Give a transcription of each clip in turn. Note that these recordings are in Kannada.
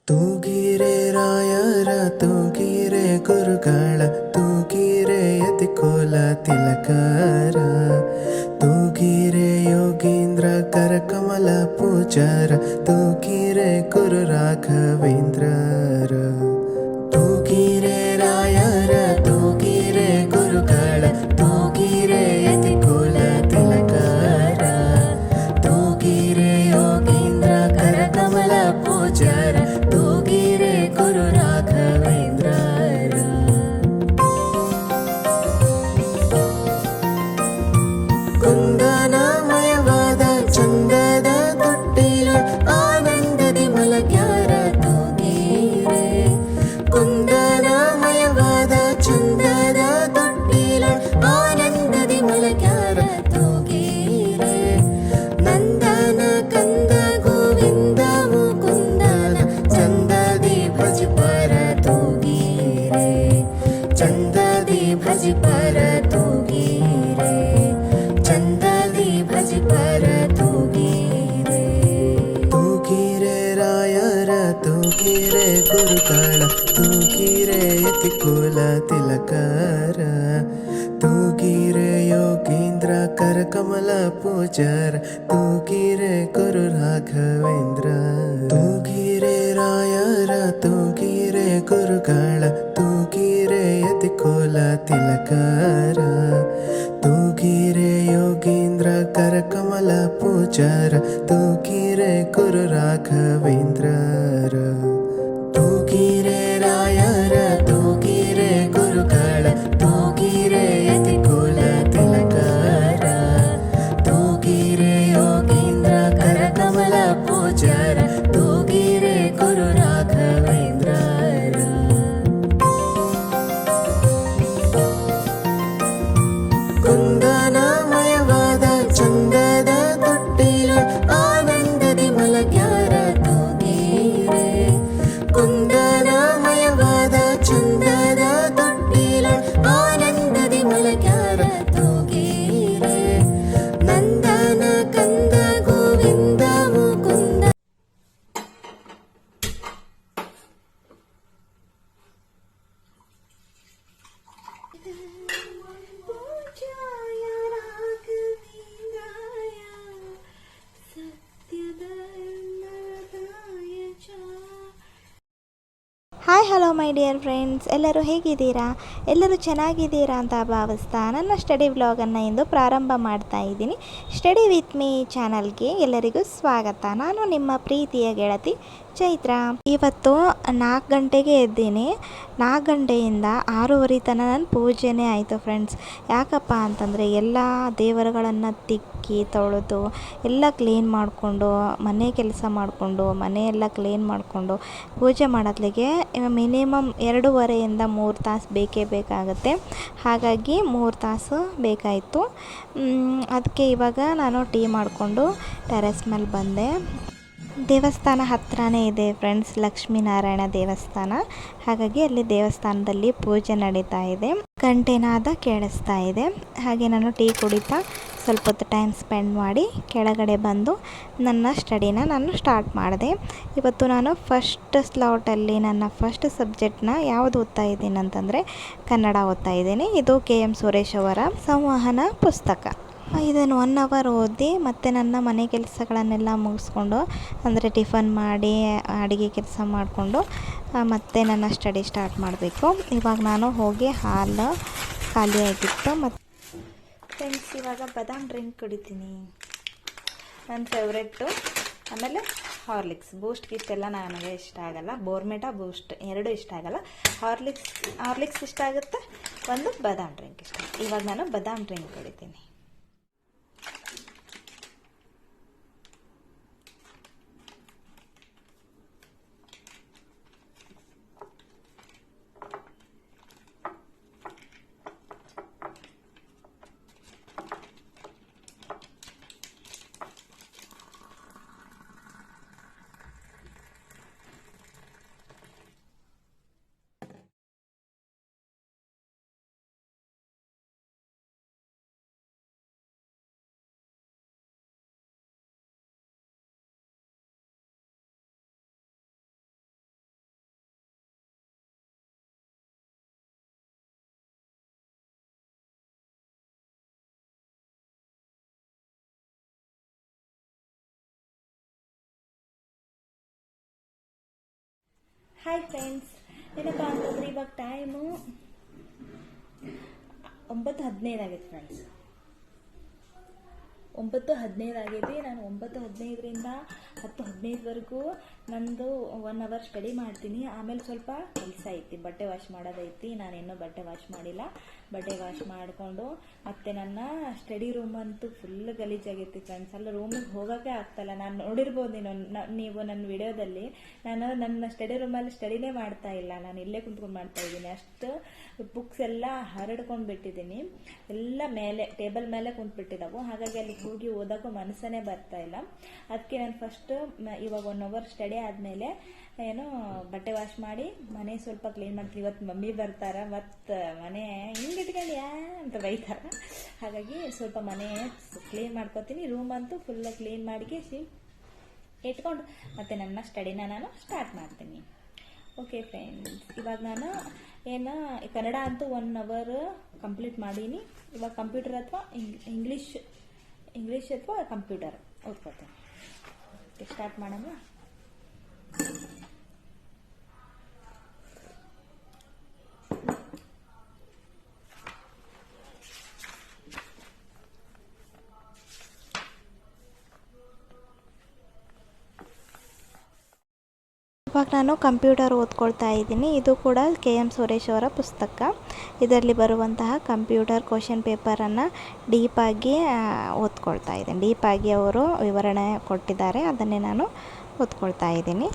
ತೂಗಿರೆ ರಾಯರ ತೂಗಿರೆ ಗುರುಗಳ ತೂಗಿರೆ ಯತಿಕೋಲ ತಿಲಕರ ತೂಗಿರೆ ಯೋಗೀಂದ್ರ ಕರಕಮಲ ಪೂಜಾರ ತೂಗಿರೆ ಗುರು ರಾಘವೇಂದ್ರರ ತೂಗಿರೆ ರಾಯರ ತೂಗಿರೆ ಗುರುಗಳ ತೂಗಿರೆ ಯತಿಕೋಲ ತಿಲಕರ ತೂಗಿರೆ ಯೋಗೀಂದ್ರ ಕರಕಮಲ ಪೂಜಾರ ತೂಗಿರೆ ಗುರು ರಾಘವೇಂದ್ರರ ಕುಂದನಮಯವಾದ ಚಂದದ ತೊಟ್ಟಿಲ ಆನಂದದಿ ಮಲಗ್ಯಾರ ತೂಗಿರೆ ಕುಂದನಮಯವಾದ ಚಂದದ ತೊಟ್ಟಿಲ ಆನಂದದಿ ಮಲಗ್ಯಾರ ತೂಗಿರೆ ನಂದನ ಕಂದ ಗೋವಿಂದ ಮುಕುಂದನ ಚಂದದಿ ಭಜಪರ ತೂಗಿರೆ ಚಂದದಿ ಭಜಪರ ತೂಗಿರೆ ಚಂದದಿ ಭಜಪರ ತೂಗಿರೆ ತೂಗಿರೆ ರಾಯರ ತೂಗಿರೆ ಗುರುಗಳ ತೂಗಿರೆ ಯತಿಕುಲ ತಿಲಕರ ತೂಗಿರೆ ಯೋಗೀಂದ್ರ ಕರಕಮಲ ಪೂಜಾರ ತೂಗಿರೆ ಗುರು ರಾಘವೇಂದ್ರ ತೂಗಿರೆ ರಾಯರ ತೂಗಿರೆ ಗುರುಗಳ ತೂಗಿರೆ ಯತಿಕುಲ ತಿಲಕರ ತೂಗಿರೆ ಯೋಗೀಂದ್ರ ಕರಕಮಲ ಪೂಜಾರ ತೂಗಿರೆ ಗುರು ರಾಘವೇಂದ್ರರ ತೂಗಿರೆ ರಾಯರ ತೂಗಿರೆ ಗುರುಗಳ ತೂಗಿರೆ ಯತಿಕುಲ ತಿಲಕರ ತೂಗಿರೆ ಯೋಗೀಂದ್ರ ಕರಕಮಲ ಪೂಜಾರ ತೂಗಿರೆ ಗುರು ರಾಘವೇಂದ್ರರ ಕುಂದನಮಯವಾದ ಚಂದದ ತೊಟ್ಟಿಲ ಆನಂದದಿ ಮಲಗ್ಯಾರ ತೂಗಿರೆ ಕುಂದನಮಯವಾದ ಚಂದದ ತೊಟ್ಟಿಲ ಆನಂದದಿ ಮಲಗ್ಯಾರ ತೂಗಿರೆ ನಂದನ ಕಂದ ಗೋವಿಂದ ಮುಕುಂದ ಪೂಜಾಯ ರಾಘವೇಂದ್ರಾಯ ಸತ್ಯಧರ್ಮದಾಯ ಚ. Hi hello my dear friends, ಎಲ್ಲರೂ ಹೇಗಿದ್ದೀರಾ? ಎಲ್ಲರೂ ಚೆನ್ನಾಗಿದ್ದೀರಾ ಅಂತ ಭಾವಿಸ್ತಾ ನನ್ನ ಸ್ಟಡಿ ವ್ಲಾಗನ್ನು ಇಂದು ಪ್ರಾರಂಭ ಮಾಡ್ತಾ ಇದ್ದೀನಿ. ಸ್ಟಡಿ ವಿತ್ ಮೀ ಚಾನಲ್ಗೆ ಎಲ್ಲರಿಗೂ ಸ್ವಾಗತ. ನಾನು ನಿಮ್ಮ ಪ್ರೀತಿಯ ಗೆಳತಿ ಚೈತ್ರ. ಇವತ್ತು 4 ಗಂಟೆಗೆ ಎದ್ದೀನಿ. 4 ಗಂಟೆಯಿಂದ 6:30 ತನಕ ನನ್ನ ಪೂಜೆನೇ ಆಯಿತು ಫ್ರೆಂಡ್ಸ್. ಯಾಕಪ್ಪ ಅಂತಂದರೆ ಎಲ್ಲ ದೇವರುಗಳನ್ನು ತಿಕ್ಕಿ ತೊಳೆದು ಎಲ್ಲ ಕ್ಲೀನ್ ಮಾಡಿಕೊಂಡು ಮನೆ ಕೆಲಸ ಮಾಡಿಕೊಂಡು ಮನೆಯೆಲ್ಲ ಕ್ಲೀನ್ ಮಾಡಿಕೊಂಡು ಪೂಜೆ ಮಾಡೋದ್ಲಿಗೆ ಮಿನಿಮಮ್ 2.5ರಿಂದ 3 ತಾಸು ಬೇಕೇ ಬೇಕಾಗುತ್ತೆ. ಹಾಗಾಗಿ 3 ತಾಸು ಬೇಕಾಯಿತು. ಅದಕ್ಕೆ ಇವಾಗ ನಾನು ಟೀ ಮಾಡಿಕೊಂಡು ಟೆರೆಸ್ ಮೇಲೆ ಬಂದೆ. ದೇವಸ್ಥಾನ ಹತ್ರನೇ ಇದೆ ಫ್ರೆಂಡ್ಸ್, ಲಕ್ಷ್ಮೀನಾರಾಯಣ ದೇವಸ್ಥಾನ. ಹಾಗಾಗಿ ಅಲ್ಲಿ ದೇವಸ್ಥಾನದಲ್ಲಿ ಪೂಜೆ ನಡೀತಾ ಇದೆ. ಗಂಟೆನಾದ ಕೇಳಿಸ್ತಾ ಇದೆ. ಹಾಗೆ ನಾನು ಟೀ ಕುಡಿತಾ ಸ್ವಲ್ಪ ಹೊತ್ತು ಟೈಮ್ ಸ್ಪೆಂಡ್ ಮಾಡಿ ಕೆಳಗಡೆ ಬಂದು ನನ್ನ ಸ್ಟಡಿನ ನಾನು ಸ್ಟಾರ್ಟ್ ಮಾಡಿದೆ. ಇವತ್ತು ನಾನು ಫಸ್ಟ್ ಸ್ಲಾಟಲ್ಲಿ ನನ್ನ ಫಸ್ಟ್ ಸಬ್ಜೆಕ್ಟ್ನ ಯಾವುದು ಓದ್ತಾ ಇದ್ದೀನಿ ಅಂತಂದರೆ ಕನ್ನಡ ಓದ್ತಾ ಇದ್ದೀನಿ. ಇದು KM ಸುರೇಶ್ ಅವರ ಸಂವಹನ ಪುಸ್ತಕ. ಇದನ್ನು 1 ಅವರ್ ಓದಿ ಮತ್ತು ನನ್ನ ಮನೆ ಕೆಲಸಗಳನ್ನೆಲ್ಲ ಮುಗಿಸ್ಕೊಂಡು ಅಂದರೆ ಟಿಫನ್ ಮಾಡಿ ಅಡುಗೆ ಕೆಲಸ ಮಾಡಿಕೊಂಡು ಮತ್ತೆ ನನ್ನ ಸ್ಟಡಿ ಸ್ಟಾರ್ಟ್ ಮಾಡಬೇಕು. ಇವಾಗ ನಾನು ಹೋಗಿ ಹಾಲು ಖಾಲಿ ಆಗಿತ್ತು. ಮತ್ತು ಫ್ರೆಂಡ್ಸ್, ಇವಾಗ ಬಾದಾಮ್ ಡ್ರಿಂಕ್ ಕುಡಿತೀನಿ, ನನ್ನ ಫೇವ್ರೆಟ್ಟು. ಆಮೇಲೆ ಹಾರ್ಲಿಕ್ಸ್, ಬೂಸ್ಟ್ ಗಿಷ್ಟೆಲ್ಲ ನನಗೆ ಇಷ್ಟ ಆಗಲ್ಲ. ಬೋರ್ಮಿಟಾ ಬೂಸ್ಟ್ ಎರಡೂ ಇಷ್ಟ ಆಗಲ್ಲ. ಹಾರ್ಲಿಕ್ಸ್ ಇಷ್ಟ ಆಗುತ್ತೆ, ಒಂದು ಬಾದಾಮ್ ಡ್ರಿಂಕ್ ಇಷ್ಟ. ಇವಾಗ ನಾನು ಬಾದಾಮ್ ಡ್ರಿಂಕ್ ಕುಡಿತೀನಿ. ಹಾಯ್ ಫ್ರೆಂಡ್ಸ್, ಏನಪ್ಪ ಅಂತಂದ್ರೆ ಇವಾಗ ಟೈಮು 9:15 ಆಗೈತೆ ಫ್ರೆಂಡ್ಸ್. 9:15 ಆಗೈತಿ. ನಾನು 9:15ರಿಂದ 10:15ವರೆಗೂ ನಂದು 1 ಅವರ್ ಸ್ಟಡಿ ಮಾಡ್ತೀನಿ. ಆಮೇಲೆ ಸ್ವಲ್ಪ ಕೆಲಸ ಐತಿ, ಬಟ್ಟೆ ವಾಶ್ ಮಾಡೋದೈತಿ. ನಾನಿನ್ನೂ ಬಟ್ಟೆ ವಾಶ್ ಮಾಡಿಲ್ಲ. ಬಟ್ಟೆ ವಾಶ್ ಮಾಡಿಕೊಂಡು ಮತ್ತೆ ನನ್ನ ಸ್ಟಡಿ ರೂಮ್ ಅಂತೂ ಫುಲ್ ಗಲೀಜಾಗೈತಿ ಫ್ರೆಂಡ್ಸ್. ಅಲ್ಲ ರೂಮಿಗೆ ಹೋಗೋಕ್ಕೆ ಆಗ್ತಾಯಿಲ್ಲ. ನಾನು ನೋಡಿರ್ಬೋದು ನೀವು ನನ್ನ ವಿಡಿಯೋದಲ್ಲಿ. ನಾನು ನನ್ನ ಸ್ಟಡಿ ರೂಮಲ್ಲಿ ಸ್ಟಡಿನೇ ಮಾಡ್ತಾ ಇಲ್ಲ, ನಾನು ಇಲ್ಲೇ ಕುಂತ್ಕೊಂಡು ಮಾಡ್ತಾ ಇದ್ದೀನಿ. ಅಷ್ಟು ಬುಕ್ಸ್ ಎಲ್ಲ ಹರಡ್ಕೊಂಡು ಬಿಟ್ಟಿದ್ದೀನಿ. ಎಲ್ಲ ಮೇಲೆ ಟೇಬಲ್ ಮೇಲೆ ಕುಂತ್ಬಿಟ್ಟಿದ್ದಾವೆ. ಹಾಗಾಗಿ ಅಲ್ಲಿ ಹೋಗಿ ಓದೋಕ್ಕೂ ಮನಸ್ಸೇ ಬರ್ತಾ ಇಲ್ಲ. ಅದಕ್ಕೆ ನಾನು ಫಸ್ಟ್ ಇವಾಗ 1 ಅವರ್ ಸ್ಟಡಿ ಆದಮೇಲೆ ಏನು ಬಟ್ಟೆ ವಾಶ್ ಮಾಡಿ ಮನೆ ಸ್ವಲ್ಪ ಕ್ಲೀನ್ ಮಾಡ್ತೀನಿ. ಇವತ್ತು ಮಮ್ಮಿ ಬರ್ತಾರ, ಮತ್ತು ಮನೆ ಹಿಂಗೆ ಇಟ್ಕೊಂಡ್ಯಾ ಅಂತ ಬೈತಾರ. ಹಾಗಾಗಿ ಸ್ವಲ್ಪ ಮನೆ ಕ್ಲೀನ್ ಮಾಡ್ಕೊತೀನಿ. ರೂಮ್ ಅಂತೂ ಫುಲ್ ಕ್ಲೀನ್ ಮಾಡಿಸಿ ಇಟ್ಕೊಂಡು ಮತ್ತೆ ನನ್ನ ಸ್ಟಡಿನ ನಾನು ಸ್ಟಾರ್ಟ್ ಮಾಡ್ತೀನಿ. ಓಕೆ ಫ್ರೆಂಡ್ಸ್, ಇವಾಗ ನಾನು ಕನ್ನಡ ಅಂತೂ 1 ಅವರ್ ಕಂಪ್ಲೀಟ್ ಮಾಡೀನಿ. ಇವಾಗ ಕಂಪ್ಯೂಟರ್ ಅಥವಾ ಇಂಗ್ಲೀಷ್ ಅಥವಾ ಕಂಪ್ಯೂಟರ್ ಓದ್ಕೊತೀನಿ. ಸ್ಟಾರ್ಟ್ ಮಾಡೋಣ. ಇವಾಗ ನಾನು ಕಂಪ್ಯೂಟರ್ ಓದ್ಕೊಳ್ತಾ ಇದ್ದೀನಿ. ಇದು ಕೂಡ KM ಸುರೇಶ್ ಅವರ ಪುಸ್ತಕ. ಇದರಲ್ಲಿ ಬರುವಂತಹ ಕಂಪ್ಯೂಟರ್ ಕ್ವಶನ್ ಪೇಪರನ್ನು ಡೀಪಾಗಿ ಓದ್ಕೊಳ್ತಾ ಇದ್ದೀನಿ. ಡೀಪಾಗಿ ಅವರು ವಿವರಣೆ ಕೊಟ್ಟಿದ್ದಾರೆ, ಅದನ್ನೇ ನಾನು ಓದ್ಕೊಳ್ತಾ ಇದ್ದೀನಿ.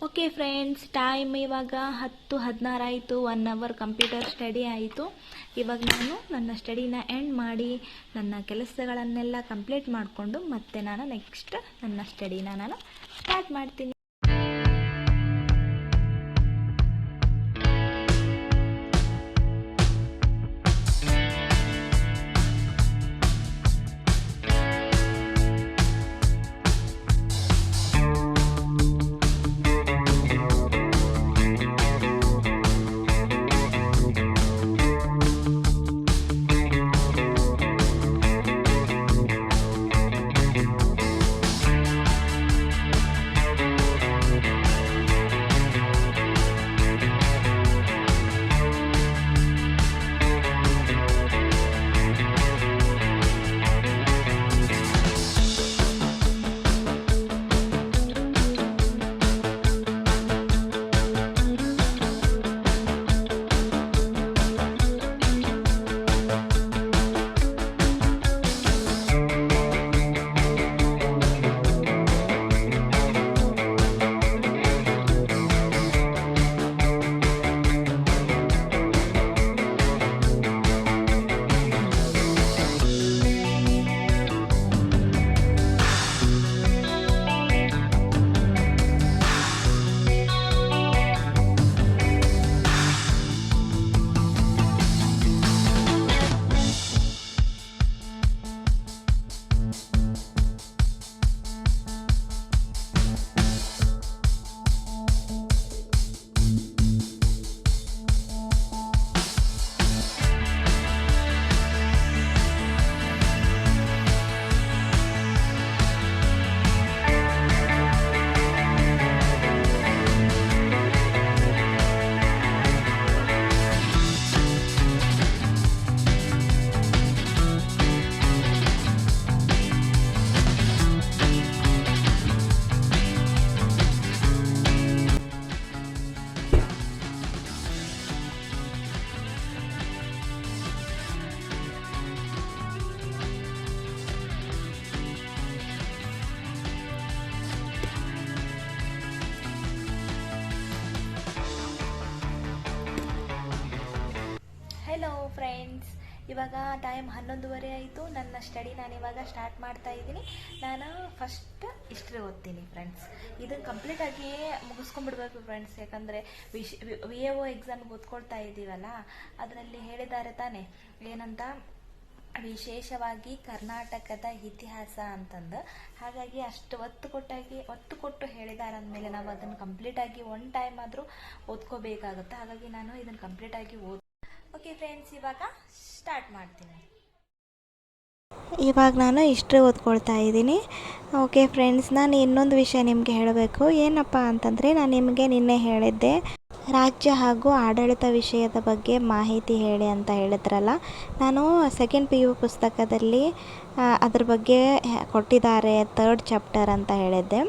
ಓಕೆ ಫ್ರೆಂಡ್ಸ್, ಟೈಮ್ ಇವಾಗ 10:16 ಆಯಿತು. 1 ಅವರ್ ಕಂಪ್ಯೂಟರ್ ಸ್ಟಡಿ ಆಯಿತು. ಇವಾಗ ನಾನು ನನ್ನ ಸ್ಟಡಿನ ಎಂಡ್ ಮಾಡಿ ನನ್ನ ಕೆಲಸಗಳನ್ನೆಲ್ಲ ಕಂಪ್ಲೀಟ್ ಮಾಡಿಕೊಂಡು ಮತ್ತೆ ನಾನು ನೆಕ್ಸ್ಟ್ ನನ್ನ ಸ್ಟಡಿನ ನಾನು ಸ್ಟಾರ್ಟ್ ಮಾಡ್ತೀನಿ. ಹೆಲೋ ಫ್ರೆಂಡ್ಸ್, ಇವಾಗ ಟೈಮ್ 11:15 ಆಯಿತು. ನನ್ನ ಸ್ಟಡಿ ನಾನು ಇವಾಗ ಸ್ಟಾರ್ಟ್ ಮಾಡ್ತಾ ಇದ್ದೀನಿ. ನಾನು ಫಸ್ಟ್ ಹಿಸ್ಟ್ರಿ ಓದ್ತೀನಿ ಫ್ರೆಂಡ್ಸ್. ಇದನ್ನು ಕಂಪ್ಲೀಟಾಗಿ ಮುಗಿಸ್ಕೊಂಡ್ಬಿಡ್ಬೇಕು ಫ್ರೆಂಡ್ಸ್. ಯಾಕಂದರೆ VAO ಎಕ್ಸಾಮ್ಗೆ ಓದ್ಕೊಳ್ತಾ ಇದ್ದೀವಲ್ಲ, ಅದರಲ್ಲಿ ಹೇಳಿದ್ದಾರೆ ತಾನೇ ಏನಂತ, ವಿಶೇಷವಾಗಿ ಕರ್ನಾಟಕದ ಇತಿಹಾಸ ಅಂತಂದು. ಹಾಗಾಗಿ ಅಷ್ಟು ಒತ್ತು ಕೊಟ್ಟು ಹೇಳಿದ್ದಾರೆ ಅಂದಮೇಲೆ ನಾವು ಅದನ್ನು ಕಂಪ್ಲೀಟಾಗಿ 1 ಟೈಮ್ ಆದರೂ ಓದ್ಕೋಬೇಕಾಗುತ್ತೆ. ಹಾಗಾಗಿ ನಾನು ಇದನ್ನು ಕಂಪ್ಲೀಟಾಗಿ ಓಕೆ ಫ್ರೆಂಡ್ಸ್, ಇವಾಗ ಸ್ಟಾರ್ಟ್ ಮಾಡ್ತೀನಿ. ಇವಾಗ ನಾನು ಹಿಸ್ಟ್ರಿ ಓದ್ಕೊಳ್ತಾ ಇದ್ದೀನಿ. ಓಕೆ ಫ್ರೆಂಡ್ಸ್, ನಾನು ಇನ್ನೊಂದು ವಿಷಯ ನಿಮಗೆ ಹೇಳಬೇಕು. ಏನಪ್ಪ ಅಂತಂದರೆ, ನಾನು ನಿಮಗೆ ನಿನ್ನೆ ಹೇಳಿದ್ದೆ ರಾಜ್ಯ ಹಾಗೂ ಆಡಳಿತ ವಿಷಯದ ಬಗ್ಗೆ ಮಾಹಿತಿ ಹೇಳಿ ಅಂತ ಹೇಳಿದ್ರಲ್ಲ. ನಾನು ಸೆಕೆಂಡ್ PU ಪುಸ್ತಕದಲ್ಲಿ ಅದ್ರ ಬಗ್ಗೆ ಕೊಟ್ಟಿದ್ದಾರೆ, 3rd ಚಾಪ್ಟರ್ ಅಂತ ಹೇಳಿದ್ದೆ.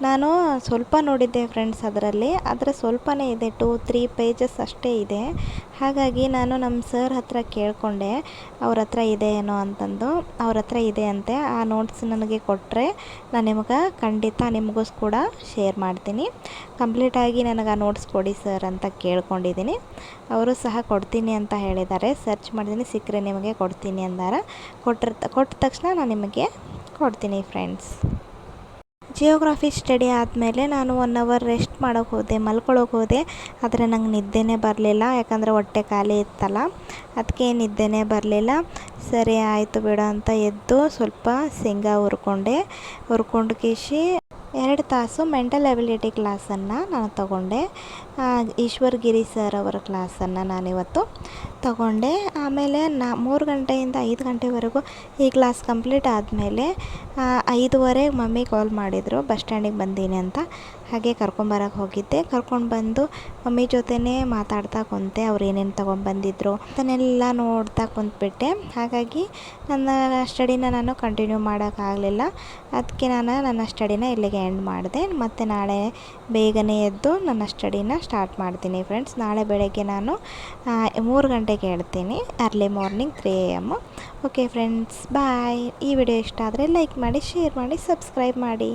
ನಾನು ಸ್ವಲ್ಪ ನೋಡಿದ್ದೆ ಫ್ರೆಂಡ್ಸ್, ಅದರ ಸ್ವಲ್ಪನೇ ಇದೆ, 2-3 ಪೇಜಸ್ ಅಷ್ಟೇ ಇದೆ. ಹಾಗಾಗಿ ನಾನು ನಮ್ಮ ಸರ್ ಹತ್ರ ಕೇಳಿಕೊಂಡೆ, ಅವ್ರ ಹತ್ರ ಇದೆ ಏನೋ ಅಂತಂದು. ಅವ್ರ ಹತ್ರ ಇದೆ ಅಂತೆ. ಆ ನೋಟ್ಸ್ ನನಗೆ ಕೊಟ್ಟರೆ ನಾನು ನಿಮಗೆ ಖಂಡಿತ ನಿಮಗೂ ಕೂಡ ಶೇರ್ ಮಾಡ್ತೀನಿ. ಕಂಪ್ಲೀಟಾಗಿ ನನಗೆ ಆ ನೋಟ್ಸ್ ಕೊಡಿ ಸರ್ ಅಂತ ಕೇಳ್ಕೊಂಡಿದ್ದೀನಿ. ಅವರು ಸಹ ಕೊಡ್ತೀನಿ ಅಂತ ಹೇಳಿದ್ದಾರೆ. ಸರ್ಚ್ ಮಾಡಿದ್ದೀನಿ, ಸಿಕ್ಕರೆ ನಿಮಗೆ ಕೊಡ್ತೀನಿ ಅಂದಾರ. ಕೊಟ್ಟ ತಕ್ಷಣ ನಾನು ನಿಮಗೆ ಕೊಡ್ತೀನಿ ಫ್ರೆಂಡ್ಸ್. ಜಿಯೋಗ್ರಫಿ ಸ್ಟಡಿ ಆದಮೇಲೆ ನಾನು 1 ಅವರ್ ರೆಸ್ಟ್ ಮಾಡೋಕ್ಕೆ ಹೋದೆ, ಮಲ್ಕೊಳ್ಳೋಕೆ ಹೋದೆ. ಆದರೆ ನಂಗೆ ನಿದ್ದೆನೇ ಬರಲಿಲ್ಲ, ಯಾಕಂದರೆ ಹೊಟ್ಟೆ ಖಾಲಿ ಇತ್ತಲ್ಲ, ಅದಕ್ಕೆ ನಿದ್ದೆನೇ ಬರಲಿಲ್ಲ. ಸರಿ ಆಯಿತು ಬಿಡು ಅಂತ ಎದ್ದು ಸ್ವಲ್ಪ ಶೇಂಗಾ ಹುರ್ಕೊಂಡು ಕೇಶಿ 2 ತಾಸು ಮೆಂಟಲ್ ಎಬಿಲಿಟಿ ಕ್ಲಾಸನ್ನು ನಾನು ತಗೊಂಡೆ. ಈಶ್ವರ್ ಗಿರಿ ಸರ್ ಅವರ ಕ್ಲಾಸನ್ನು ನಾನಿವತ್ತು ತಗೊಂಡೆ. ಆಮೇಲೆ 3 ಗಂಟೆಯಿಂದ 5 ಗಂಟೆವರೆಗೂ ಈ ಕ್ಲಾಸ್ ಕಂಪ್ಲೀಟ್ ಆದಮೇಲೆ 5:15 ಮಮ್ಮಿ ಕಾಲ್ ಮಾಡಿದರು, ಬಸ್ ಸ್ಟ್ಯಾಂಡಿಗೆ ಬಂದೀನಿ ಅಂತ. ಹಾಗೆ ಕರ್ಕೊಂಬರಕ್ಕೆ ಹೋಗಿದ್ದೆ. ಕರ್ಕೊಂಡು ಬಂದು ಮಮ್ಮಿ ಜೊತೆನೇ ಮಾತಾಡ್ತಾ ಕುಂತೆ. ಅವ್ರು ಏನೇನು ತೊಗೊಂಡ್ಬಂದಿದ್ರು ಅದನ್ನೆಲ್ಲ ನೋಡ್ತಾ ಕುಂತ್ಬಿಟ್ಟೆ. ಹಾಗಾಗಿ ನನ್ನ ಸ್ಟಡಿನ ನಾನು ಕಂಟಿನ್ಯೂ ಮಾಡೋಕ್ಕಾಗಲಿಲ್ಲ. ಅದಕ್ಕೆ ನಾನು ನನ್ನ ಸ್ಟಡಿನ ಇಲ್ಲಿಗೆ ಎಂಡ್ ಮಾಡಿದೆ. ಮತ್ತು ನಾಳೆ ಬೇಗನೆ ಎದ್ದು ನನ್ನ ಸ್ಟಡಿನ ಸ್ಟಾರ್ಟ್ ಮಾಡ್ತೀನಿ ಫ್ರೆಂಡ್ಸ್. ನಾಳೆ ಬೆಳಗ್ಗೆ ನಾನು 3 ಗಂಟೆಗೆ ಹೇಳ್ತೀನಿ, early morning 3 AM. Okay friends, bye. ಈ ವಿಡಿಯೋ ಇಷ್ಟ ಆದರೆ ಲೈಕ್ ಮಾಡಿ, ಶೇರ್ ಮಾಡಿ, ಸಬ್ಸ್ಕ್ರೈಬ್ ಮಾಡಿ.